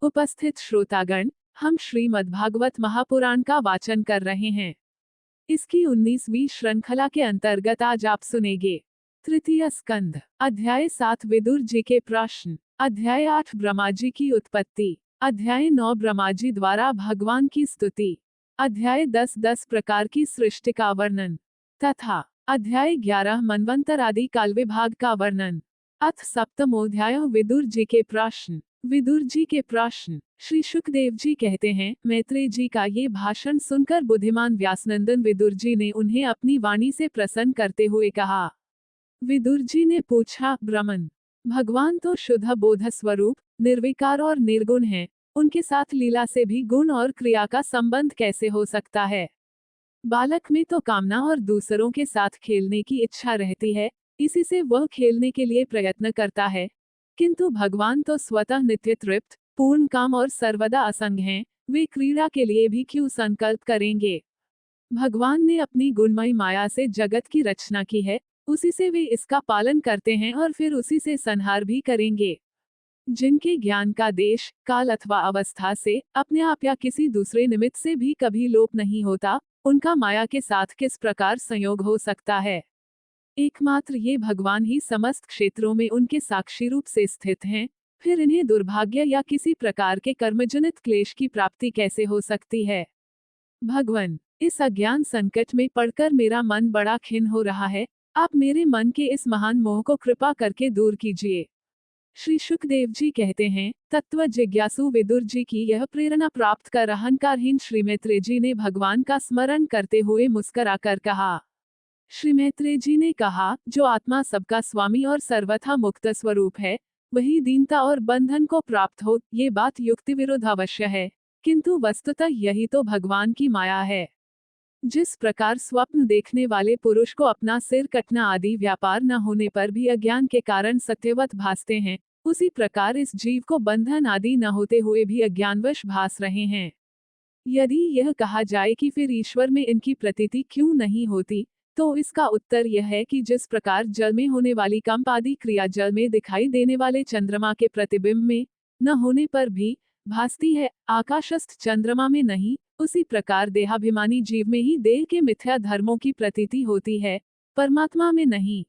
उपस्थित श्रोतागण, हम श्रीमद्भागवत महापुराण का वाचन कर रहे हैं। इसकी 19वीं श्रृंखला के अंतर्गत आज आप सुनेंगे तृतीय स्कंध, अध्याय 7 विदुर जी के प्रश्न, अध्याय 8 ब्रह्मा जी की उत्पत्ति, अध्याय 9 ब्रह्मा जी द्वारा भगवान की स्तुति, अध्याय 10 प्रकार की सृष्टि का वर्णन तथा अध्याय 11 मनवंतर आदि काल विभाग का वर्णन। अथ सप्तमोध्याय विदुर जी के प्रश्न। विदुर जी के प्रश्न। श्री शुकदेव जी कहते हैं, मैत्रेय जी का ये भाषण सुनकर बुद्धिमान व्यासनंदन विदुर जी ने उन्हें अपनी वाणी से प्रसन्न करते हुए कहा। विदुर जी ने पूछा, ब्रह्मन, भगवान तो शुद्ध बोध स्वरूप, निर्विकार और निर्गुण हैं, उनके साथ लीला से भी गुण और क्रिया का संबंध कैसे हो सकता है? बालक में तो कामना और दूसरों के साथ खेलने की इच्छा रहती है, इसी से वह खेलने के लिए प्रयत्न करता है, किंतु भगवान तो स्वतः नित्य तृप्त, पूर्ण काम और सर्वदा असंग हैं, वे क्रीड़ा के लिए भी क्यों संकल्प करेंगे? भगवान ने अपनी गुणमयी माया से जगत की रचना की है, उसी से वे इसका पालन करते हैं और फिर उसी से संहार भी करेंगे। जिनके ज्ञान का देश, काल अथवा अवस्था से, अपने आप या किसी दूसरे निमित्त से भी कभी लोप नहीं होता, उनका माया के साथ किस प्रकार संयोग हो सकता है? एकमात्र ये भगवान ही समस्त क्षेत्रों में उनके साक्षी रूप से स्थित हैं, फिर इन्हें दुर्भाग्य या किसी प्रकार के कर्मजनित क्लेश की प्राप्ति कैसे हो सकती है? भगवान, इस अज्ञान संकट में पड़कर मेरा मन बड़ा खिन्न हो रहा है, आप मेरे मन के इस महान मोह को कृपा करके दूर कीजिए। श्री शुकदेव जी कहते हैं, तत्व जिज्ञासु विदुर जी की यह प्रेरणा प्राप्त कर अहंकारहीन श्री मैत्रेय जी ने भगवान का स्मरण करते हुए मुस्कुराकर कहा। श्री मैत्रेय जी ने कहा, जो आत्मा सबका स्वामी और सर्वथा मुक्त स्वरूप है, वही दीनता और बंधन को प्राप्त हो, ये बात युक्ति विरुद्ध अवश्य है, किंतु वस्तुतः यही तो भगवान की माया है। जिस प्रकार स्वप्न देखने वाले पुरुष को अपना सिर कटना आदि व्यापार न होने पर भी अज्ञान के कारण सत्यवत भासते हैं, उसी प्रकार इस जीव को बंधन आदि न होते हुए भी अज्ञानवश भास रहे हैं। यदि यह कहा जाए कि फिर ईश्वर में इनकी प्रतीति क्यों नहीं होती, तो इसका उत्तर यह है कि जिस प्रकार जल में होने वाली कंप आदि क्रिया जल में दिखाई देने वाले चंद्रमा के प्रतिबिंब में न होने पर भी भासती है, आकाशस्थ चंद्रमा में नहीं, उसी प्रकार देहाभिमानी जीव में ही देह के मिथ्या धर्मों की प्रतीति होती है, परमात्मा में नहीं।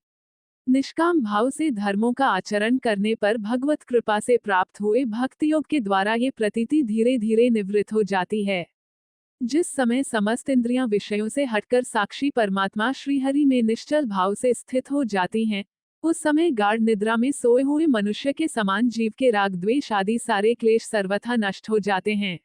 निष्काम भाव से धर्मों का आचरण करने पर भगवत कृपा से प्राप्त हुए भक्ति योग के द्वारा ये प्रतीति धीरे धीरे निवृत्त हो जाती है। जिस समय समस्त इंद्रियां विषयों से हटकर साक्षी परमात्मा श्रीहरि में निश्चल भाव से स्थित हो जाती हैं, उस समय गाढ़ निद्रा में सोए हुए मनुष्य के समान जीव के राग द्वेष आदि सारे क्लेश सर्वथा नष्ट हो जाते हैं।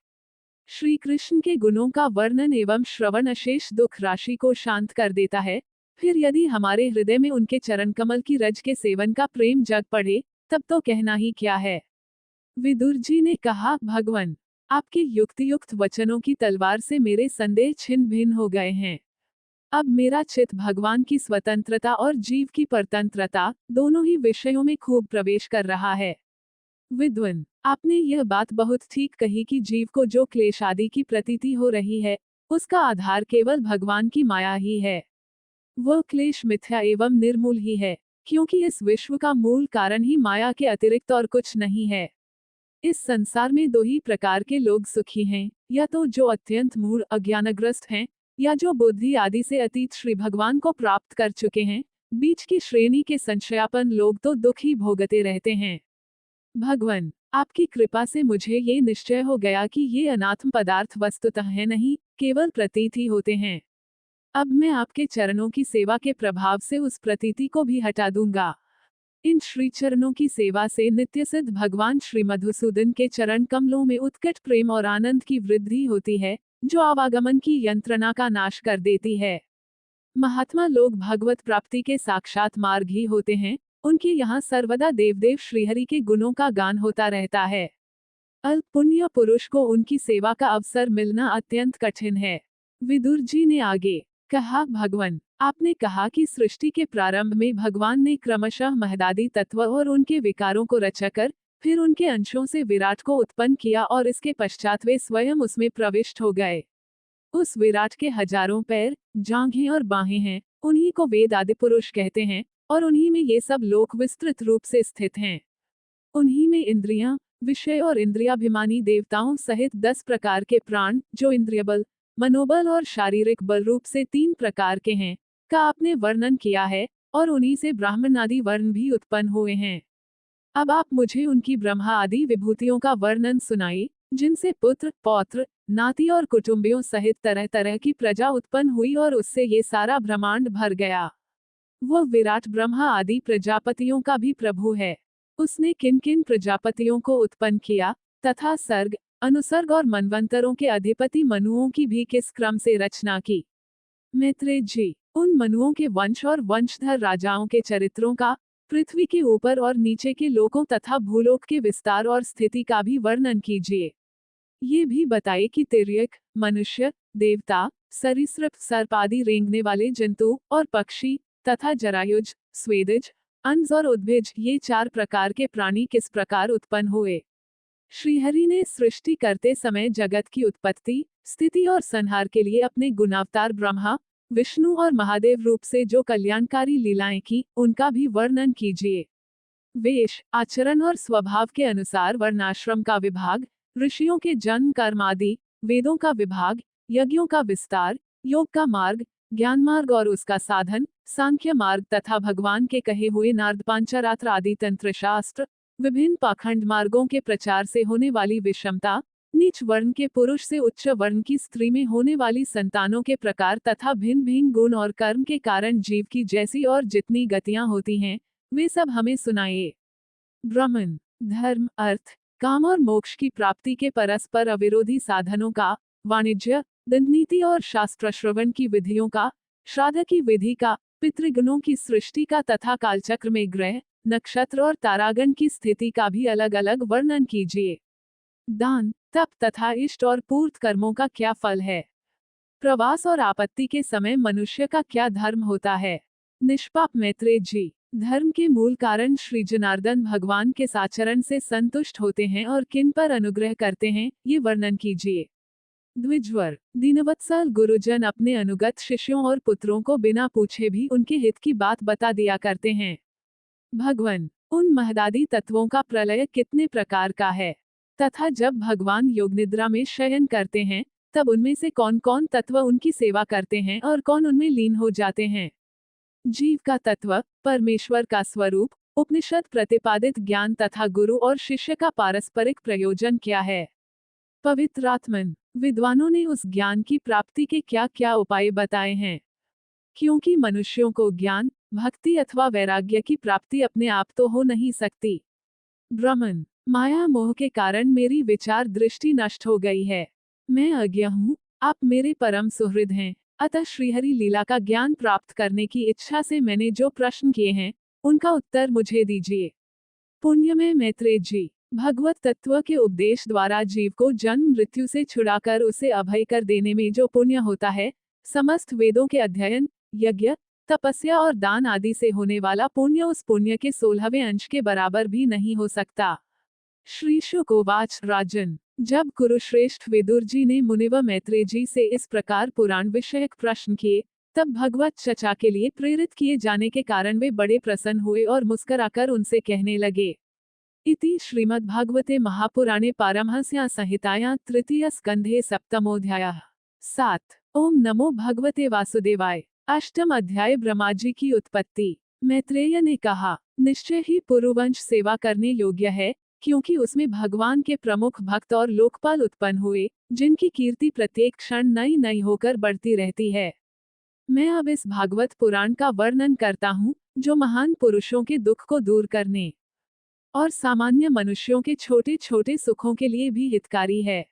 श्री कृष्ण के गुणों का वर्णन एवं श्रवण अशेष दुख राशि को शांत कर देता है। फिर यदि हमारे हृदय में उनके चरण कमल की रज के सेवन का प्रेम जग पड़े, तब तो कहना ही क्या है। विदुर जी ने कहा, भगवान, आपके युक्तियुक्त वचनों की तलवार से मेरे संदेह छिन्न भिन्न हो गए हैं। अब मेरा चित्त भगवान की स्वतंत्रता और जीव की परतंत्रता, दोनों ही विषयों में खूब प्रवेश कर रहा है। विद्वान, आपने यह बात बहुत ठीक कही कि जीव को जो क्लेश आदि की प्रतीति हो रही है, उसका आधार केवल भगवान की माया ही है। वह क्लेश मिथ्या एवं निर्मूल ही है, क्योंकि इस विश्व का मूल कारण ही माया के अतिरिक्त और कुछ नहीं है। इस संसार में दो ही प्रकार के लोग सुखी हैं, या तो जो अत्यंत मूढ़ अज्ञानग्रस्त हैं, या जो बुद्धि आदि से अतीत श्री भगवान को प्राप्त कर चुके हैं। बीच की श्रेणी के संशयापन लोग तो दुख ही भोगते रहते हैं। भगवान, आपकी कृपा से मुझे ये निश्चय हो गया कि ये अनात्म पदार्थ वस्तुतः है नहीं, केवल प्रतीत ही होते हैं। अब मैं आपके चरणों की सेवा के प्रभाव से उस प्रतीति को भी हटा दूंगा। इन श्री चरणों की सेवा से नित्य सिद्ध भगवान श्री मधुसूदन के चरण कमलों में उत्कट प्रेम और आनंद की वृद्धि होती है, जो आवागमन की यंत्रणा का नाश कर देती है। महात्मा लोग भगवत प्राप्ति के साक्षात मार्ग ही होते हैं, उनके यहाँ सर्वदा देवदेव श्रीहरि के गुणों का गान होता रहता है। अल्प पुण्य पुरुष को उनकी सेवा का अवसर मिलना अत्यंत कठिन है। विदुर जी ने आगे कहा, भगवान, आपने कहा कि सृष्टि के प्रारंभ में भगवान ने क्रमशः महदादि तत्व और उनके विकारों को रचकर, फिर उनके अंशों से विराट को उत्पन्न किया और इसके पश्चात वे स्वयं उसमें प्रविष्ट हो गए। उस विराट के हजारों पैर, जांघें और बाहें हैं, उन्हीं को वेद आदि पुरुष कहते हैं, और उन्हीं में ये सब लोक विस्तृत रूप से स्थित हैं। उन्हीं में इंद्रियां, विषय और इंद्रियाभिमानी देवताओं सहित 10 प्रकार के प्राण, जो इंद्रिय बल, मनोबल और शारीरिक बल रूप से 3 प्रकार के हैं, का आपने वर्णन किया है, और उन्हीं से ब्राह्मण आदि वर्ण भी उत्पन्न हुए हैं। अब आप मुझे उनकी ब्रह्मा आदि विभूतियों का वर्णन सुनाइए, जिनसे पुत्र, पौत्र, नाती और कुटुंबियों सहित तरह तरह की प्रजा उत्पन्न हुई और उससे ये सारा ब्रह्मांड भर गया। वह विराट ब्रह्मा आदि प्रजापतियों का भी प्रभु है। उसने किन किन प्रजापतियों को उत्पन्न किया, तथा सर्ग, अनुसर्ग और मनवंतरों के अधिपति मनुओं की भी किस क्रम से रचना की। मैत्रेय जी, उन मनुओं के वंश और वंशधर राजाओं के चरित्रों का, पृथ्वी के ऊपर और नीचे के लोकों तथा भूलोक के विस्तार और स्थिति का भी वर्णन कीजिए। ये भी बताइए कि तिर्यक, मनुष्य, देवता, सरीसृप, सर्प आदि रेंगने वाले जंतु और पक्षी, तथा जरायुज, स्वेदज, अंज और उद्भिज, ये 4 प्रकार के प्राणी किस प्रकार उत्पन्न हुए। श्रीहरि ने सृष्टि करते समय जगत की उत्पत्ति, स्थिति और संहार के लिए अपने गुणावतार ब्रह्मा, विष्णु और महादेव रूप से जो कल्याणकारी लीलाएं की, उनका भी वर्णन कीजिए। वेश, आचरण और स्वभाव के अनुसार वर्णाश्रम का विभाग, ऋषियों के जन्म कर्म आदि, वेदों का विभाग, यज्ञों का विस्तार, योग का मार्ग, ज्ञान मार्ग और उसका साधन, सांख्य मार्ग तथा भगवान के कहे हुए नारद पांचरात्र आदि तंत्र शास्त्र, विभिन्न पाखंड मार्गों के प्रचार से होने वाली विषमता, नीच वर्ण के पुरुष से उच्च वर्ण की स्त्री में होने वाली संतानों के प्रकार तथा भिन्न भिन्न गुण और कर्म के कारण जीव की जैसी और जितनी गतियां होती हैं, वे सब हमें सुनाइए। ब्राह्मण, धर्म, अर्थ, काम और मोक्ष की प्राप्ति के परस्पर अविरोधी साधनों का, वाणिज्य, दंडनीति और शास्त्र श्रवण की विधियों का, श्राद्ध की विधि का, पितृगणों की सृष्टि का तथा कालचक्र में ग्रह, नक्षत्र और तारागण की स्थिति का भी अलग अलग वर्णन कीजिए। दान, तप तथा इष्ट और पूर्त कर्मों का क्या फल है। प्रवास और आपत्ति के समय मनुष्य का क्या धर्म होता है। निष्पाप मैत्रेय जी, धर्म के मूल कारण श्री जनार्दन भगवान के आचरण से संतुष्ट होते हैं और किन पर अनुग्रह करते हैं, ये वर्णन कीजिए। द्विजवर, दीनवत्सल गुरुजन अपने अनुगत शिष्यों और पुत्रों को बिना पूछे भी उनके हित की बात बता दिया करते हैं। भगवान, उन महदादी तत्वों का प्रलय कितने प्रकार का है, तथा जब भगवान योग निद्रा में शयन करते हैं, तब उनमें से कौन कौन तत्व उनकी सेवा करते हैं और कौन उनमें लीन हो जाते हैं। जीव का तत्व, परमेश्वर का स्वरूप, उपनिषद प्रतिपादित ज्ञान तथा गुरु और शिष्य का पारस्परिक प्रयोजन क्या है। पवित्रात्मन, विद्वानों ने उस ज्ञान की प्राप्ति के क्या क्या उपाय बताए हैं, क्योंकि मनुष्यों को ज्ञान, भक्ति अथवा वैराग्य की प्राप्ति अपने आप तो हो नहीं सकती। ब्राह्मण, माया मोह के कारण मेरी विचार दृष्टि नष्ट हो गई है। मैं अज्ञ हूँ, आप मेरे परम सुहृद हैं, अतः श्रीहरि लीला का ज्ञान प्राप्त करने की इच्छा से मैंने जो प्रश्न किए हैं, उनका उत्तर मुझे दीजिए। पुण्यमय मैत्रेय जी, भगवत तत्व के उपदेश द्वारा जीव को जन्म मृत्यु से छुड़ाकर उसे अभय कर देने में जो पुण्य होता है, समस्त वेदों के अध्ययन, यज्ञ, तपस्या और दान आदि से होने वाला पुण्य उस पुण्य के 16वें अंश के बराबर भी नहीं हो सकता। श्री शुक उवाच, राजन, जब कुरुश्रेष्ठ विदुर जी ने मुनिवर मैत्रेय जी से इस प्रकार पुराण विषयक प्रश्न किए, तब भगवत चर्चा के लिए प्रेरित किए जाने के कारण वे बड़े प्रसन्न हुए और मुस्कराकर उनसे कहने लगे। इति श्रीमद्भागवते महापुराणे पारमहंस्यां संहितायां तृतीय स्कंधे सप्तमोऽध्यायः। 7। ओम नमो भगवते वासुदेवाय। अष्टम अध्याय, ब्रह्माजी की उत्पत्ति। मैत्रेय ने कहा, निश्चय ही पुरुवंश सेवा करने योग्य है, क्योंकि उसमें भगवान के प्रमुख भक्त और लोकपाल उत्पन्न हुए, जिनकी कीर्ति प्रत्येक क्षण नई नई होकर बढ़ती रहती है। मैं अब इस भागवत पुराण का वर्णन करता हूँ, जो महान पुरुषों के दुख को दूर करने और सामान्य मनुष्यों के छोटे छोटे सुखों के लिए भी हितकारी है।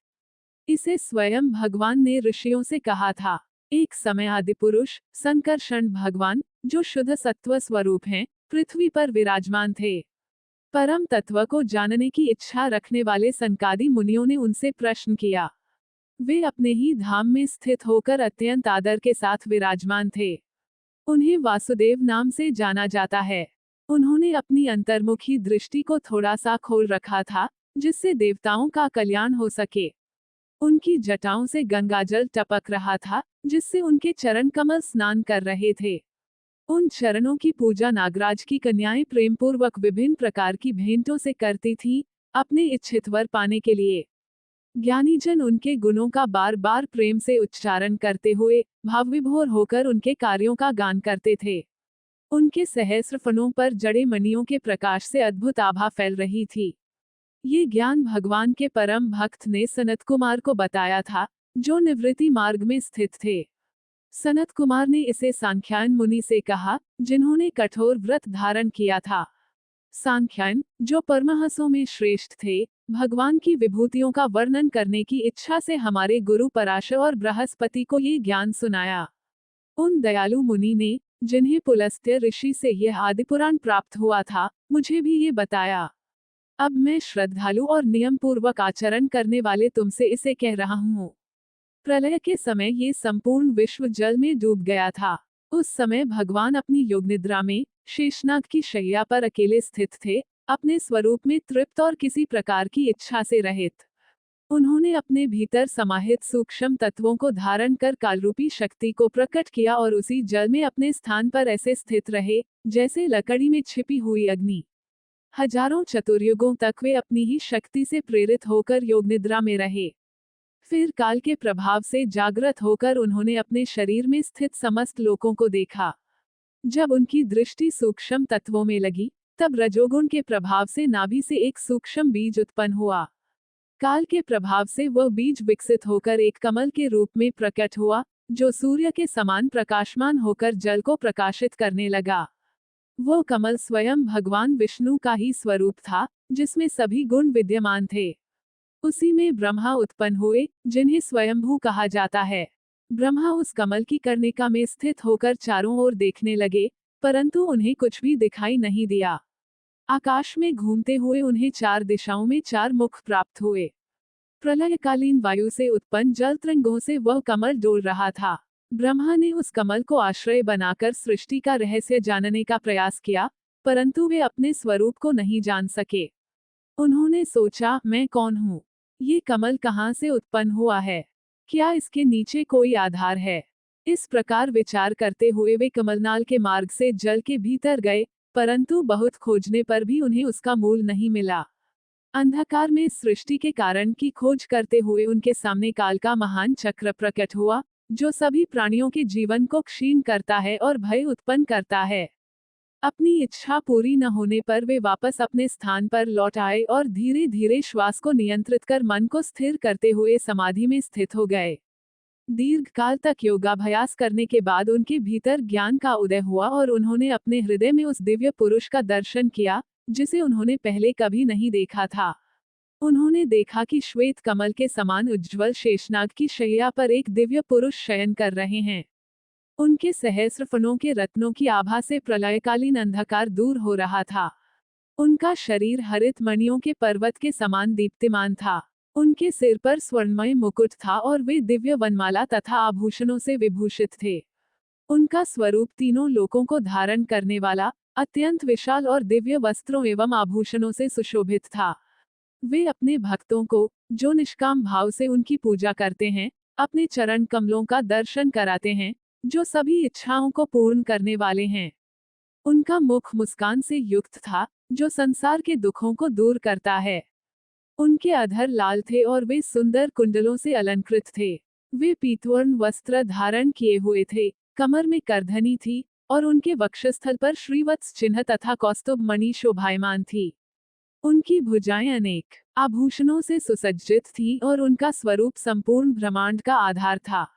इसे स्वयं भगवान ने ऋषियों से कहा था। एक समय आदि पुरुष संकर्षण भगवान, जो शुद्ध सत्व स्वरूप हैं, पृथ्वी पर विराजमान थे। परम तत्व को जानने की इच्छा रखने वाले सनकादि मुनियों ने उनसे प्रश्न किया। वे अपने ही धाम में स्थित होकर अत्यंत आदर के साथ विराजमान थे। उन्हें वासुदेव नाम से जाना जाता है। उन्होंने अपनी अंतर्मुखी दृष्टि को थोड़ा सा खोल रखा था, जिससे देवताओं का कल्याण हो सके। उनकी जटाओं से गंगाजल टपक रहा था, जिससे उनके चरण कमल स्नान कर रहे थे। उन चरणों की पूजा नागराज की कन्याएं प्रेमपूर्वक विभिन्न प्रकार की भेंटों से करती थीं, अपने इच्छित वर पाने के लिए। ज्ञानीजन उनके गुणों का बार बार प्रेम से उच्चारण करते हुए भावविभोर होकर उनके कार्यों का गान करते थे। उनके सहस्र फनों पर जड़े मणियों के प्रकाश से अद्भुत आभा फैल रही थी। ये ज्ञान भगवान के परम भक्त ने सनत कुमार को बताया था, जो निवृत्ति मार्ग में स्थित थे। सनत कुमार ने इसे सांख्यायन मुनि से कहा, जिन्होंने कठोर व्रत धारण किया था। सांख्यायन, जो परमहंसों में श्रेष्ठ थे, भगवान की विभूतियों का वर्णन करने की इच्छा से हमारे गुरु पराशर और बृहस्पति को ये ज्ञान सुनाया। उन दयालु मुनि ने, जिन्हें पुलस्त्य ऋषि से यह आदिपुराण प्राप्त हुआ था, मुझे भी ये बताया। अब मैं श्रद्धालु और नियम पूर्वक आचरण करने वाले तुमसे इसे कह रहा हूँ। प्रलय के समय ये संपूर्ण विश्व जल में डूब गया था। उस समय भगवान अपनी योग निद्रा में शेषनाग की शैया पर अकेले स्थित थे, अपने स्वरूप में तृप्त और किसी प्रकार की इच्छा से रहित। उन्होंने अपने भीतर समाहित सूक्ष्म तत्वों को धारण कर कालरूपी शक्ति को प्रकट किया और उसी जल में अपने स्थान पर ऐसे स्थित रहे, जैसे लकड़ी में छिपी हुई अग्नि। हजारों चतुर्युगों तक वे अपनी ही शक्ति से प्रेरित होकर योग निद्रा में रहे। फिर काल के प्रभाव से जागृत होकर उन्होंने अपने शरीर में स्थित समस्त लोकों को देखा। जब उनकी दृष्टि सूक्ष्म तत्वों में लगी, तब रजोगुण के प्रभाव से नाभि से एक सूक्ष्म बीज उत्पन्न हुआ। काल के प्रभाव से वह बीज विकसित होकर एक कमल के रूप में प्रकट हुआ, जो सूर्य के समान प्रकाशमान होकर जल को प्रकाशित करने लगा। वह कमल स्वयं भगवान विष्णु का ही स्वरूप था, जिसमें सभी गुण विद्यमान थे। उसी में ब्रह्मा उत्पन्न हुए, जिन्हें स्वयंभू कहा जाता है। ब्रह्मा उस कमल की कर्णिका में स्थित होकर चारों ओर देखने लगे, परंतु उन्हें कुछ भी दिखाई नहीं दिया। आकाश में घूमते हुए उन्हें चार दिशाओं में चार मुख प्राप्त हुए। प्रलयकालीन वायु से उत्पन्न जल तरंगों से वह कमल डोल रहा था। ब्रह्मा ने उस कमल को आश्रय बनाकर सृष्टि का रहस्य जानने का प्रयास किया, परंतु वे अपने स्वरूप को नहीं जान सके। उन्होंने सोचा, मैं कौन हूँ? ये कमल कहाँ से उत्पन्न हुआ है? क्या इसके नीचे कोई आधार है? इस प्रकार विचार करते हुए वे कमलनाल के मार्ग से जल के भीतर गए, परंतु बहुत खोजने पर भी उन्हें उसका मूल नहीं मिला। अंधकार में सृष्टि के कारण की खोज करते हुए उनके सामने काल का महान चक्र प्रकट हुआ, जो सभी प्राणियों के जीवन को क्षीण करता है और भय उत्पन्न करता है। अपनी इच्छा पूरी न होने पर वे वापस अपने स्थान पर लौट आए और धीरे धीरे श्वास को नियंत्रित कर मन को स्थिर करते हुए समाधि में स्थित हो गए। दीर्घ काल तक योगाभ्यास करने के बाद उनके भीतर ज्ञान का उदय हुआ और उन्होंने अपने हृदय में उस दिव्य पुरुष का दर्शन किया, जिसे उन्होंने पहले कभी नहीं देखा था। उन्होंने देखा कि श्वेत कमल के समान उज्ज्वल शेषनाग की शैया पर एक दिव्य पुरुष शयन कर रहे हैं। उनके सहस्र फनों के रत्नों की आभा से प्रलयकालीन अंधकार दूर हो रहा था। उनका शरीर हरित मणियों के पर्वत के समान दीप्तिमान था। उनके सिर पर स्वर्णमय मुकुट था और वे दिव्य वनमाला तथा आभूषणों से विभूषित थे। उनका स्वरूप तीनों लोकों को धारण करने वाला, अत्यंत विशाल और दिव्य वस्त्रों एवं आभूषणों से सुशोभित था। वे अपने भक्तों को, जो निष्काम भाव से उनकी पूजा करते हैं, अपने चरण कमलों का दर्शन कराते हैं, जो सभी इच्छाओं को पूर्ण करने वाले हैं। उनका मुख मुस्कान से युक्त था, जो संसार के दुखों को दूर करता है। उनके अधर लाल थे और वे सुंदर कुंडलों से अलंकृत थे। वे पीतवर्ण वस्त्र धारण किए हुए थे, कमर में करधनी थी, और उनके वक्षस्थल पर श्रीवत्स चिन्ह तथा कौस्तुभ मणि शोभायमान थी। उनकी भुजाएं अनेक आभूषणों से सुसज्जित थीं और उनका स्वरूप संपूर्ण ब्रह्मांड का आधार था।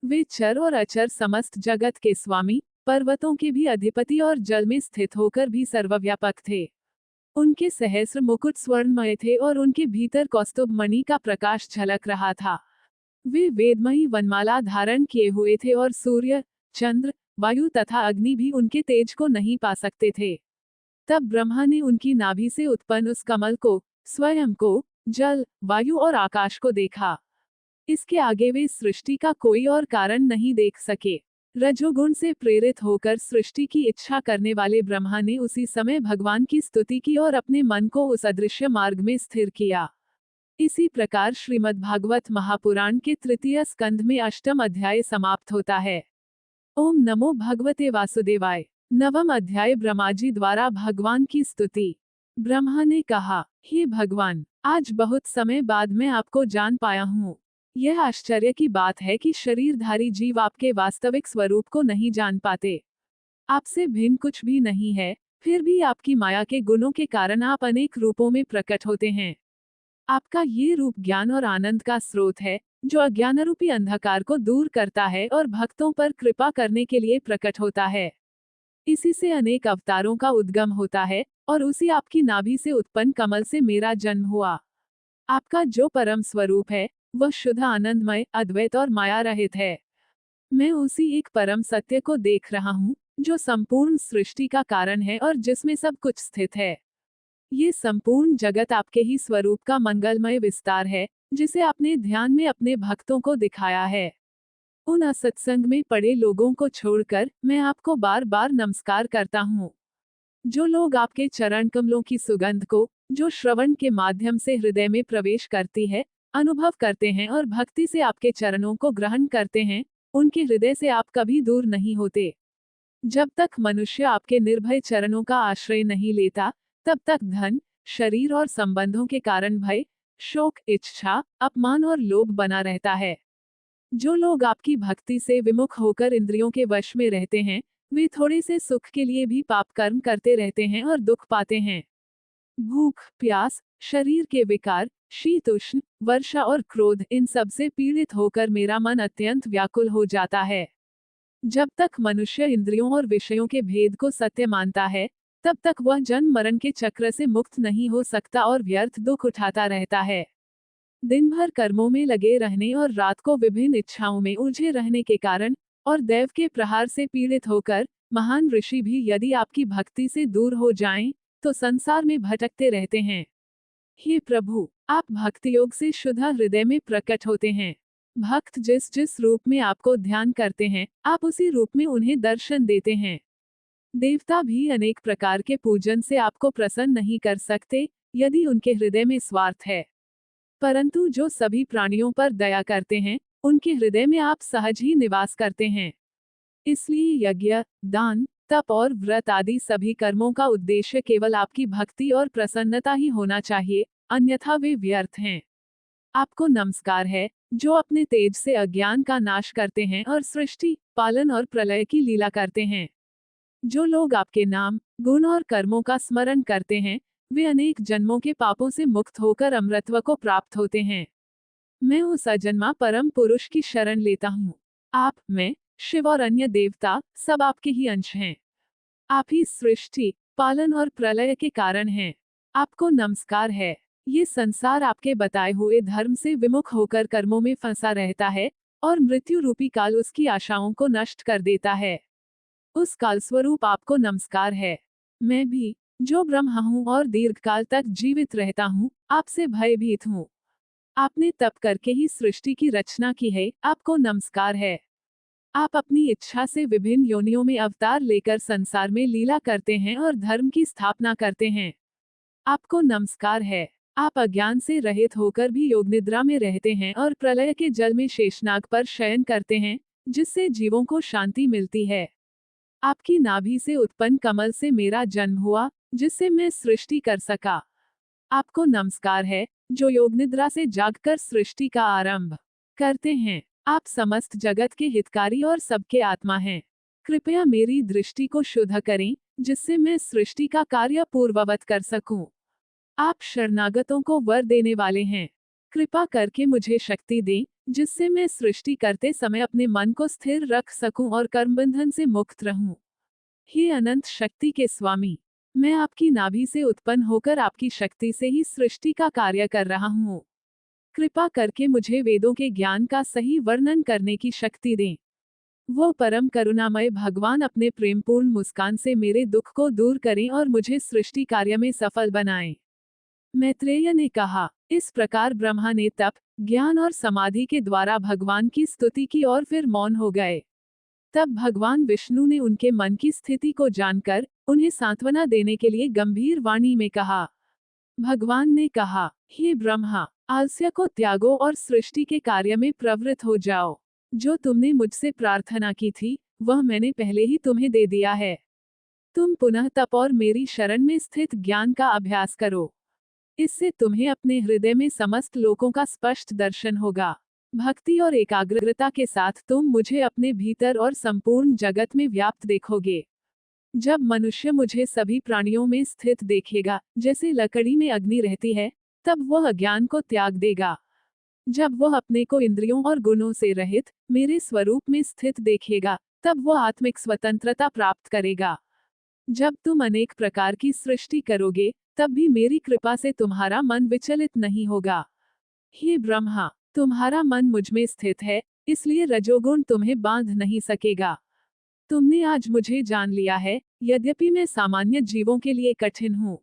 वे चर और अचर समस्त जगत के स्वामी, पर्वतों के भी अधिपति और जल में स्थित होकर भी सर्वव्यापक थे। उनके सहस्र मुकुट स्वर्णमय थे और उनके भीतर कौस्तुभ मणि का प्रकाश झलक रहा था। वे वेदमयी वनमाला धारण किए हुए थे और सूर्य, चंद्र, वायु तथा अग्नि भी उनके तेज को नहीं पा सकते थे। तब ब्रह्मा ने उनकी नाभि से उत्पन्न उस कमल को, स्वयं को, जल, वायु और आकाश को देखा। इसके आगे वे सृष्टि का कोई और कारण नहीं देख सके। रजोगुण से प्रेरित होकर सृष्टि की इच्छा करने वाले ब्रह्मा ने उसी समय भगवान की स्तुति की और अपने मन को उस अदृश्य मार्ग में स्थिर किया। इसी प्रकार श्रीमद्भागवत महापुराण के तृतीय स्कंध में अष्टम अध्याय समाप्त होता है। ओम नमो भगवते वासुदेवाय। नवम अध्याय ब्रह्माजी द्वारा भगवान की स्तुति। ब्रह्मा ने कहा, हे भगवान, आज बहुत समय बाद मैं आपको जान पाया हूँ। यह आश्चर्य की बात है कि शरीरधारी जीव आपके वास्तविक स्वरूप को नहीं जान पाते। आपसे भिन्न कुछ भी नहीं है, फिर भी आपकी माया के गुणों के कारण आप अनेक रूपों में प्रकट होते हैं। आपका ये रूप ज्ञान और आनंद का स्रोत है, जो अज्ञान रूपी अंधकार को दूर करता है और भक्तों पर कृपा करने के लिए प्रकट होता है। इसी से अनेक अवतारों का उद्गम होता है, और उसी आपकी नाभि से उत्पन्न कमल से मेरा जन्म हुआ। आपका जो परम स्वरूप है, वह शुद्ध आनंदमय, अद्वैत और माया रहित है। मैं उसी एक परम सत्य को देख रहा हूँ, जो संपूर्ण सृष्टि का कारण है और जिसमें सब कुछ स्थित है। ये संपूर्ण जगत आपके ही स्वरूप का मंगलमय विस्तार है, जिसे आपने ध्यान में अपने भक्तों को दिखाया है। उन असत्संग में पड़े लोगों को छोड़कर मैं आपको बार बार नमस्कार करता हूँ। जो लोग आपके चरण कमलों की सुगंध को, जो श्रवण के माध्यम से हृदय में प्रवेश करती है, अनुभव करते हैं और भक्ति से आपके चरणों को ग्रहण करते हैं, उनके हृदय से आप कभी दूर नहीं होते। जब तक मनुष्य आपके निर्भय चरणों का आश्रय नहीं लेता, तब तक धन, शरीर और संबंधों के कारण भय, शोक, इच्छा, अपमान और लोभ बना रहता है। जो लोग आपकी भक्ति से विमुख होकर इंद्रियों के वश में रहते हैं, वे थोड़े से सुख के लिए भी पाप कर्म करते रहते हैं और दुख पाते हैं। भूख, प्यास, शरीर के विकार, शीत उष्ण, वर्षा और क्रोध, इन सब से पीड़ित होकर मेरा मन अत्यंत व्याकुल हो जाता है। जब तक मनुष्य इंद्रियों और विषयों के भेद को सत्य मानता है, तब तक वह जन्म मरण के चक्र से मुक्त नहीं हो सकता और व्यर्थ दुख उठाता रहता है। दिन भर कर्मों में लगे रहने और रात को विभिन्न इच्छाओं में उलझे रहने के कारण और दैव के प्रहार से पीड़ित होकर महान ऋषि भी यदि आपकी भक्ति से दूर हो जाएं, तो संसार में भटकते रहते हैं। हे प्रभु, आप भक्ति योग से शुद्ध हृदय में प्रकट होते हैं। भक्त जिस जिस रूप में आपको ध्यान करते हैं, आप उसी रूप में उन्हें दर्शन देते हैं। देवता भी अनेक प्रकार के पूजन से आपको प्रसन्न नहीं कर सकते, यदि उनके हृदय में स्वार्थ है। परंतु जो सभी प्राणियों पर दया करते हैं, उनके हृदय में आप सहज ही निवास करते हैं। इसलिए यज्ञ, दान, तप और व्रत आदि सभी कर्मों का उद्देश्य केवल आपकी भक्ति और प्रसन्नता ही होना चाहिए, अन्यथा वे व्यर्थ हैं। आपको नमस्कार है, जो अपने तेज से अज्ञान का नाश करते हैं और सृष्टि, पालन और प्रलय की लीला करते हैं। जो लोग आपके नाम, गुण और कर्मों का स्मरण करते हैं, वे अनेक जन्मों के पापों से मुक्त होकर अमृतत्व को प्राप्त होते हैं। मैं उस अजन्मा परम पुरुष की शरण लेता हूँ। आप, मैं, शिव और अन्य देवता, सब आपके ही अंश हैं। आप ही सृष्टि, पालन और प्रलय के कारण हैं। आपको नमस्कार है। ये संसार आपके बताए हुए धर्म से विमुख होकर कर्मों में फंसा रहता है, और मृत्यु रूपी काल उसकी आशाओं को नष्ट कर देता है। उस काल स्वरूप आपको नमस्कार है। मैं भी, जो ब्रह्मा हूँ और दीर्घकाल तक जीवित रहता हूँ, आपसे भयभीत हूँ। आपने तप करके ही सृष्टि की रचना की है, आपको नमस्कार है। आप अपनी इच्छा से विभिन्न योनियों में अवतार लेकर संसार में लीला करते हैं और धर्म की स्थापना करते हैं। आपको नमस्कार है। आप अज्ञान से रहित होकर भी योग निद्रा में रहते हैं और प्रलय के जल में शेषनाग पर शयन करते हैं, जिससे जीवों को शांति मिलती है। आपकी नाभि से उत्पन्न कमल से मेरा जन्म हुआ, जिससे मैं सृष्टि कर सका। आपको नमस्कार है, जो योग निद्रा से जागकर सृष्टि का आरंभ करते हैं। आप समस्त जगत के हितकारी और सबके आत्मा हैं। कृपया मेरी दृष्टि को शुद्ध करें, जिससे मैं सृष्टि का कार्य पूर्ववत कर सकूं। आप शरणागतों को वर देने वाले हैं। कृपा करके मुझे शक्ति दें, जिससे मैं सृष्टि करते समय अपने मन को स्थिर रख सकूं और कर्मबंधन से मुक्त रहूं। हे अनंत शक्ति के स्वामी, मैं आपकी नाभि से उत्पन्न होकर आपकी शक्ति से ही सृष्टि का कार्य कर रहा हूँ। कृपा करके मुझे वेदों के ज्ञान का सही वर्णन करने की शक्ति दें। वो परम करुणामय भगवान अपने प्रेमपूर्ण मुस्कान से मेरे दुख को दूर करें और मुझे सृष्टि कार्य में सफल बनाएं। मैत्रेय ने कहा। इस प्रकार ब्रह्मा ने तप, ज्ञान और समाधि के द्वारा भगवान की स्तुति की और फिर मौन हो गए। तब भगवान विष्णु ने उनके मन की स्थिति को जानकर उन्हें सांत्वना देने के लिए गंभीर वाणी में कहा। भगवान ने कहा, हे ब्रह्मा, आलस्य को त्यागो और सृष्टि के कार्य में प्रवृत्त हो जाओ। जो तुमने मुझसे प्रार्थना की थी, वह मैंने पहले ही तुम्हें दे दिया है। तुम पुनः तप और मेरी शरण में स्थित ज्ञान का अभ्यास करो। इससे तुम्हें अपने हृदय में समस्त लोकों का स्पष्ट दर्शन होगा। भक्ति और एकाग्रता के साथ तुम मुझे अपने भीतर और संपूर्ण जगत में व्याप्त देखोगे। जब मनुष्य मुझे सभी प्राणियों में स्थित देखेगा, जैसे लकड़ी में अग्नि रहती है, तब वह अज्ञान को त्याग देगा। जब वह अपने को इंद्रियों और गुणों से रहित मेरे स्वरूप में स्थित देखेगा, तब वह आत्मिक स्वतंत्रता प्राप्त करेगा। जब तुम अनेक प्रकार की सृष्टि करोगे, तब भी मेरी कृपा से तुम्हारा मन विचलित नहीं होगा। हे ब्रह्मा, तुम्हारा मन मुझमें स्थित है, इसलिए रजोगुण तुम्हें बांध नहीं सकेगा। तुमने आज मुझे जान लिया है, यद्यपि मैं सामान्य जीवों के लिए कठिन हूँ।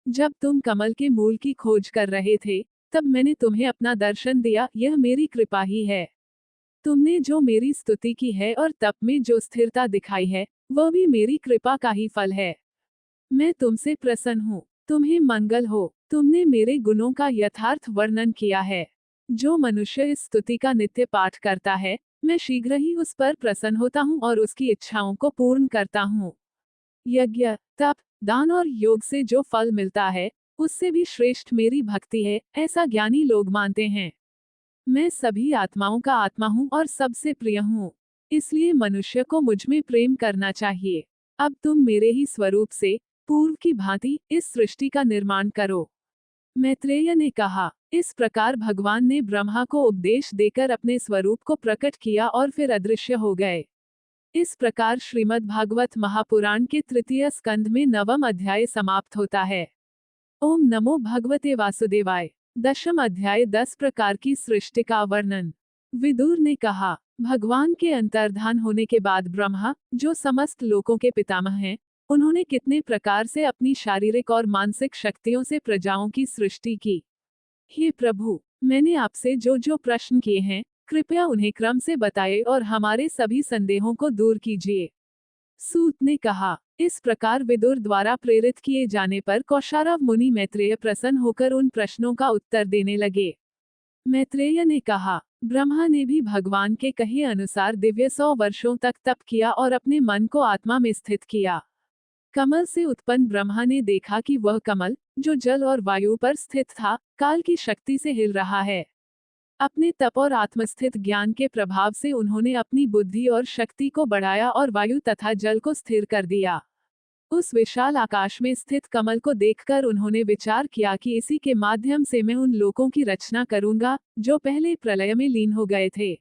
जब तुम कमल के मूल की खोज कर रहे थे, तब मैंने तुम्हें अपना दर्शन दिया, यह मेरी कृपा ही है। तुमने जो मेरी स्तुति की है और तप में जो स्थिरता दिखाई है, वह भी मेरी कृपा का ही फल है। मैं तुमसे प्रसन्न हूँ, तुम्हें मंगल हो। तुमने मेरे गुणों का यथार्थ वर्णन किया है। जो मनुष्य इस स्तुति का नित्य पाठ करता है, मैं शीघ्र ही उस पर प्रसन्न होता हूँ और उसकी इच्छाओं को पूर्ण करता हूँ। यज्ञ, तप, दान और योग से जो फल मिलता है, उससे भी श्रेष्ठ मेरी भक्ति है, ऐसा ज्ञानी लोग मानते हैं। मैं सभी आत्माओं का आत्मा हूँ और सबसे प्रिय हूँ। इसलिए मनुष्य को मुझ में प्रेम करना चाहिए। अब तुम मेरे ही स्वरूप से पूर्व की भांति इस सृष्टि का निर्माण करो। मैत्रेय ने कहा। इस प्रकार भगवान ने ब्रह्मा को उपदेश देकर अपने स्वरूप को प्रकट किया और फिर अदृश्य हो गए। इस प्रकार श्रीमद् भागवत महापुराण के तृतीय स्कंध में 9वां अध्याय समाप्त होता है। ओम नमो भगवते वासुदेवाय। 10वां अध्याय 10 प्रकार की सृष्टि का वर्णन। विदुर ने कहा, भगवान के अंतर्धान होने के बाद ब्रह्मा, जो समस्त लोकों के पितामह हैं, उन्होंने कितने प्रकार से अपनी शारीरिक और मानसिक शक्तियों से प्रजाओं की सृष्टि की। हे प्रभु, मैंने आपसे जो जो प्रश्न किए हैं, कृपया उन्हें क्रम से बताए और हमारे सभी संदेहों को दूर कीजिए। सूत ने कहा। इस प्रकार विदुर द्वारा प्रेरित किए जाने पर कौशारव मुनि मैत्रेय प्रसन्न होकर उन प्रश्नों का उत्तर देने लगे। मैत्रेय ने कहा, ब्रह्मा ने भी भगवान के कहे अनुसार दिव्य 100 वर्षों तक तप किया और अपने मन को आत्मा में स्थित किया। कमल से उत्पन्न ब्रह्मा ने देखा कि वह कमल, जो जल और वायु पर स्थित था, काल की शक्ति से हिल रहा है। अपने तप और आत्मस्थित ज्ञान के प्रभाव से उन्होंने अपनी बुद्धि और शक्ति को बढ़ाया और वायु तथा जल को स्थिर कर दिया। उस विशाल आकाश में स्थित कमल को देखकर उन्होंने विचार किया कि इसी के माध्यम से मैं उन लोकों की रचना करूंगा, जो पहले प्रलय में लीन हो गए थे।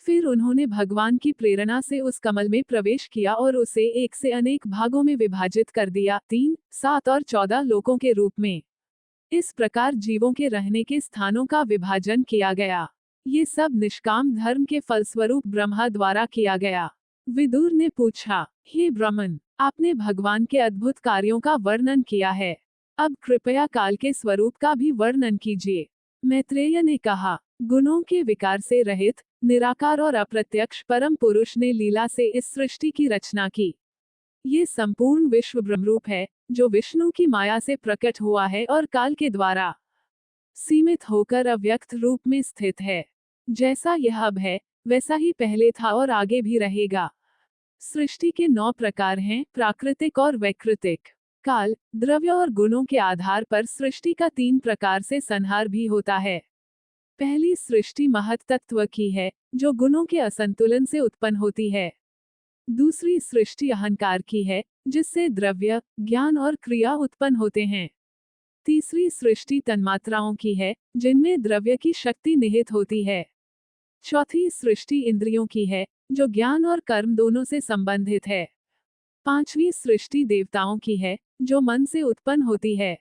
फिर उन्होंने भगवान की प्रेरणा से उस कमल में प्रवेश किया और उसे एक से अनेक भागों में विभाजित कर दिया, 3, 7 और 14 लोकों के रूप में। इस प्रकार जीवों के रहने के स्थानों का विभाजन किया गया। ये सब निष्काम धर्म के फलस्वरूप ब्रह्मा द्वारा किया गया। विदुर ने पूछा, हे ब्राह्मण, आपने भगवान के अद्भुत कार्यों का वर्णन किया है। अब कृपया काल के स्वरूप का भी वर्णन कीजिए। मैत्रेय ने कहा, गुणों के विकार से रहित, निराकार और अप्रत्यक्ष परम पुरुष ने लीला से इस सृष्टि की रचना की। ये संपूर्ण विश्व ब्रह्मरूप है, जो विष्णु की माया से प्रकट हुआ है और काल के द्वारा सीमित होकर अव्यक्त रूप में स्थित है। जैसा यह अब है, वैसा ही पहले था और आगे भी रहेगा। सृष्टि के 9 प्रकार हैं, प्राकृतिक और वैकृतिक। काल, द्रव्य और गुणों के आधार पर सृष्टि का 3 प्रकार से संहार भी होता है। पहली सृष्टि महत तत्व की है, जो गुणों के असंतुलन से उत्पन्न होती है। दूसरी सृष्टि अहंकार की है, जिससे द्रव्य, ज्ञान और क्रिया उत्पन्न होते हैं। तीसरी सृष्टि तन्मात्राओं की है, जिनमें द्रव्य की शक्ति निहित होती है। चौथी सृष्टि इंद्रियों की है, जो ज्ञान और कर्म दोनों से संबंधित है। पांचवी सृष्टि देवताओं की है, जो मन से उत्पन्न होती है।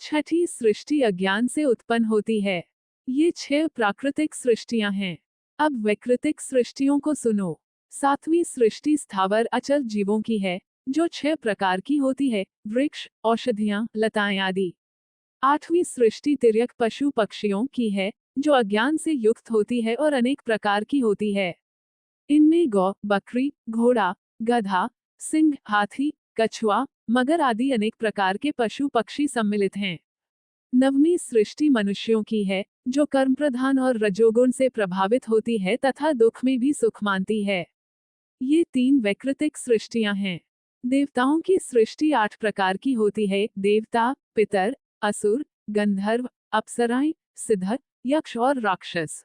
छठी सृष्टि अज्ञान से उत्पन्न होती है। ये 6 प्राकृतिक सृष्टियां हैं। अब वैकृतिक सृष्टियों को सुनो। 7वीं सृष्टि स्थावर अचल जीवों की है, जो 6 प्रकार की होती है, वृक्ष, औषधियां, लताएं आदि। 8वीं सृष्टि तिर्यक पशु पक्षियों की है, जो अज्ञान से युक्त होती है और अनेक प्रकार की होती है। इनमें गौ, बकरी, घोड़ा, गधा, सिंह, हाथी, कछुआ, मगर आदि अनेक प्रकार के पशु पक्षी सम्मिलित हैं। 9वीं सृष्टि मनुष्यों की है, जो कर्म प्रधान और रजोगुण से प्रभावित होती है तथा दुख में भी सुख मानती है। ये 3 वैकृतिक सृष्टियां हैं। देवताओं की सृष्टि 8 प्रकार की होती है। देवता, पितर, असुर, गंधर्व, अप्सराएं, सिद्ध, यक्ष और राक्षस।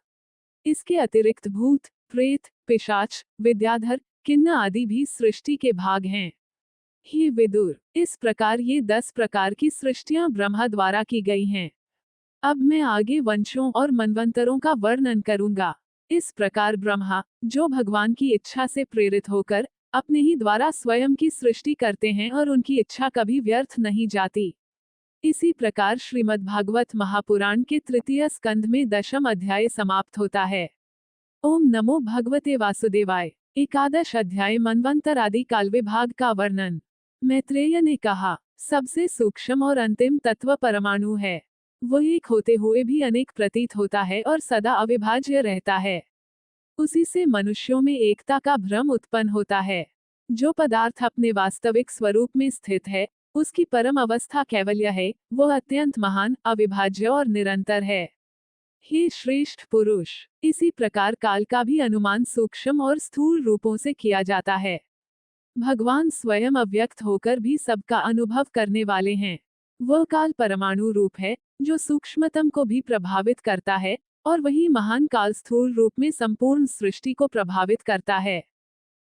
इसके अतिरिक्त भूत, प्रेत, पिशाच, विद्याधर, किन्नर आदि भी सृष्टि के भाग हैं। हे विदुर, इस प्रकार ये 10 प्रकार की सृष्टियां ब्रह्मा द्वारा की गई हैं। अब मैं आगे वंशों और मनवंतरों का वर्णन करूंगा। इस प्रकार ब्रह्मा, जो भगवान की इच्छा से प्रेरित होकर अपने ही द्वारा स्वयं की सृष्टि करते हैं और उनकी इच्छा कभी व्यर्थ नहीं जाती। इसी प्रकार श्रीमद्भागवत महापुराण के तृतीय स्कंध में 10वां अध्याय समाप्त होता है। ओम नमो भगवते वासुदेवाय। एकादश अध्याय मनवंतर आदि काल विभाग का वर्णन। मैत्रेय ने कहा, सबसे सूक्ष्म और अंतिम तत्व परमाणु है। वह एक होते हुए भी अनेक प्रतीत होता है और सदा अविभाज्य रहता है। उसी से मनुष्यों में एकता का भ्रम उत्पन्न होता है। जो पदार्थ अपने वास्तविक स्वरूप में स्थित है, उसकी परम अवस्था कैवल्य है, वह अत्यंत महान, अविभाज्य और निरंतर है। हे श्रेष्ठ पुरुष, इसी प्रकार काल का भी अनुमान सूक्ष्म और स्थूल रूपों से किया जाता है। भगवान स्वयं अव्यक्त होकर भी सबका अनुभव करने वाले हैं। वह काल परमाणु रूप है, जो सूक्ष्मतम को भी प्रभावित करता है, और वही महान काल स्थूल रूप में संपूर्ण सृष्टि को प्रभावित करता है।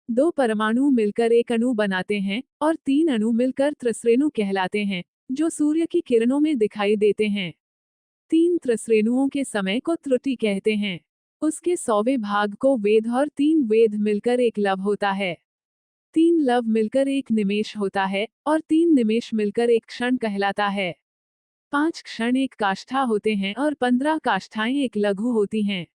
2 परमाणु मिलकर एक अणु बनाते हैं, और 3 अणु मिलकर त्रिश्रेणु कहलाते हैं, जो सूर्य की किरणों में दिखाई देते हैं। 3 त्रिश्रेणुओं के समय को त्रुटि कहते हैं। उसके 100वें भाग को वेद और 3 वेद मिलकर एक लव होता है। 3 लव मिलकर एक निमेष होता है, और 3 निमेष मिलकर एक क्षण कहलाता है। 5 क्षण एक काष्ठा होते हैं और 15 काष्ठाएं एक लघु होती हैं।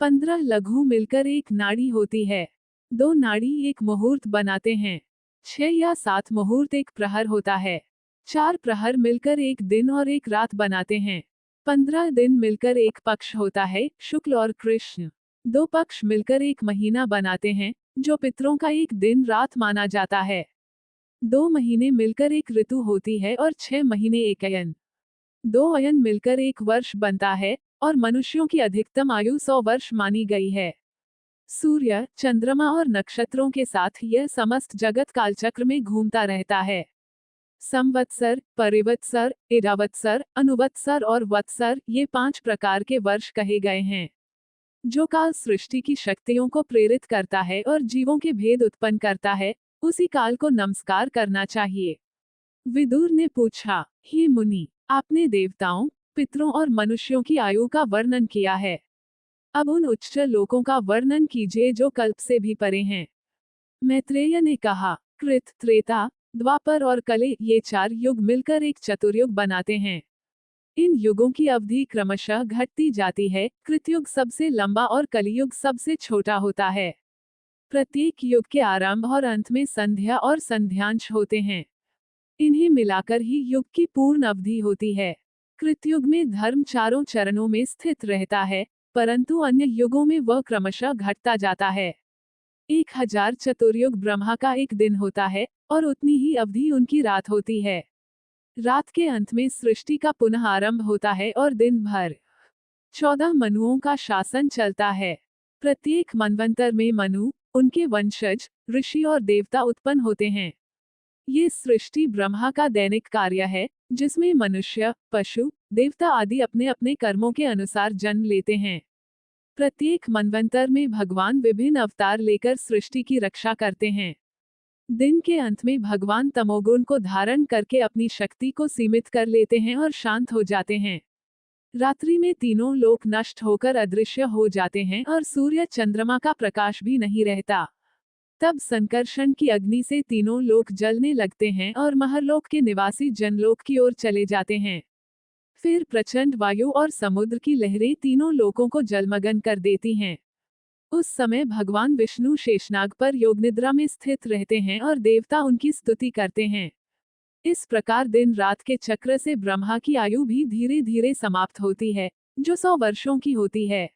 15 लघु मिलकर एक नाड़ी होती है। 2 नाड़ी एक मुहूर्त बनाते हैं। 6 या 7 मुहूर्त एक प्रहर होता है। 4 प्रहर मिलकर एक दिन और एक रात बनाते हैं। 15 दिन मिलकर एक पक्ष होता है, शुक्ल और कृष्ण। 2 पक्ष मिलकर एक महीना बनाते हैं, जो पितरों का एक दिन रात माना जाता है। 2 महीने मिलकर एक ऋतु होती है और 6 महीने एक अयन। 2 अयन मिलकर एक वर्ष बनता है, और मनुष्यों की अधिकतम आयु 100 वर्ष मानी गई है। सूर्य, चंद्रमा और नक्षत्रों के साथ यह समस्त जगत कालचक्र में घूमता रहता है। संवत्सर, परिवत्सर, इरावत्सर, अनुवत्सर और वत्सर, ये 5 प्रकार के वर्ष कहे गए हैं। जो काल सृष्टि की शक्तियों को प्रेरित करता है और जीवों के भेद उत्पन्न करता है, उसी काल को नमस्कार करना चाहिए। विदुर ने पूछा, हे मुनि, आपने देवताओं, पितरों और मनुष्यों की आयु का वर्णन किया है। अब उन उच्च लोकों का वर्णन कीजिए जो कल्प से भी परे हैं। मैत्रेय ने कहा, कृत, त्रेता, द्वापर और कले, ये 4 युग मिलकर एक चतुर्युग बनाते हैं। इन युगों की अवधि क्रमशः घटती जाती है। कृतयुग सबसे लंबा और कलियुग सबसे छोटा होता है। प्रत्येक युग के आरंभ और अंत में संध्या और संध्यांश होते हैं। इन्हें मिलाकर ही युग की पूर्ण अवधि होती है। कृतयुग में धर्म 4 चरणों में स्थित रहता है, परंतु अन्य युगों में वह क्रमशः घटता जाता है। 1000 चतुर्युग ब्रह्मा का एक दिन होता है, और उतनी ही अवधि उनकी रात होती है। रात के अंत में सृष्टि का पुनः आरंभ होता है और दिन भर 14 मनुओं का शासन चलता है। प्रत्येक मनवंतर में मनु, उनके वंशज, ऋषि और देवता उत्पन्न होते हैं। ये सृष्टि ब्रह्मा का दैनिक कार्य है, जिसमें मनुष्य, पशु, देवता आदि अपने अपने कर्मों के अनुसार जन्म लेते हैं। प्रत्येक मनवंतर में भगवान विभिन्न अवतार लेकर सृष्टि की रक्षा करते हैं। दिन के अंत में भगवान तमोगुण को धारण करके अपनी शक्ति को सीमित कर लेते हैं और शांत हो जाते हैं। रात्रि में तीनों लोक नष्ट होकर अदृश्य हो जाते हैं और सूर्य चंद्रमा का प्रकाश भी नहीं रहता। तब संकर्षण की अग्नि से तीनों लोक जलने लगते हैं और महरलोक के निवासी जनलोक की ओर चले जाते हैं। फिर प्रचंड वायु और समुद्र की लहरें तीनों लोकों को जलमग्न कर देती हैं। उस समय भगवान विष्णु शेषनाग पर योग निद्रा में स्थित रहते हैं और देवता उनकी स्तुति करते हैं। इस प्रकार दिन रात के चक्र से ब्रह्मा की आयु भी धीरे धीरे समाप्त होती है, जो 100 वर्षों की होती है।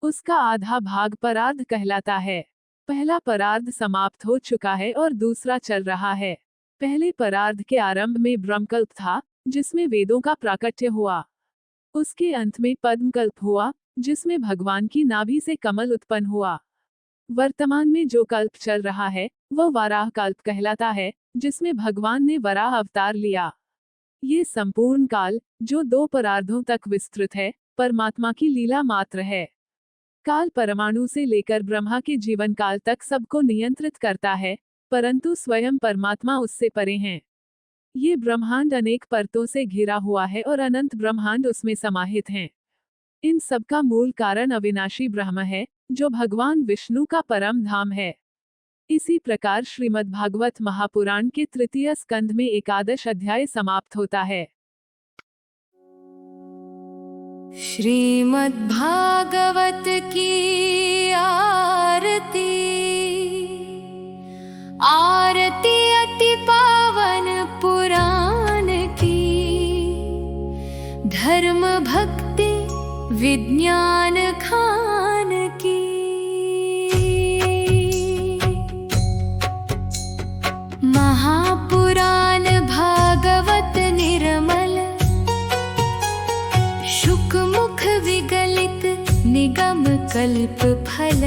उसका आधा भाग परार्ध कहलाता है। पहला परार्ध समाप्त हो चुका है और दूसरा चल रहा है। पहले परार्ध के आरंभ में ब्रह्मकल्प था, जिसमें वेदों का प्राकट्य हुआ। उसके अंत में पद्मकल्प हुआ, जिसमें भगवान की नाभि से कमल उत्पन्न हुआ। वर्तमान में जो कल्प चल रहा है वह वराह कल्प कहलाता है, जिसमें भगवान ने वराह अवतार लिया। ये संपूर्ण काल, जो 2 परार्धों तक विस्तृत है, परमात्मा की लीला मात्र है। काल परमाणु से लेकर ब्रह्मा के जीवन काल तक सबको नियंत्रित करता है, परंतु स्वयं परमात्मा उससे परे हैं। ये ब्रह्मांड अनेक परतों से घिरा हुआ है और अनंत ब्रह्मांड उसमें समाहित हैं। इन सब का मूल कारण अविनाशी ब्रह्म है, जो भगवान विष्णु का परम धाम है। इसी प्रकार श्रीमद्भागवत महापुराण के तृतीय स्कंध में 11 अध्याय समाप्त होता है। श्रीमद्भागवत की आरती, आरती अति पावन पुराण की, धर्म भक्ति विज्ञान खान की। महापुराण भागवत निर्मल, शुक मुख विगलित निगम कल्प फल।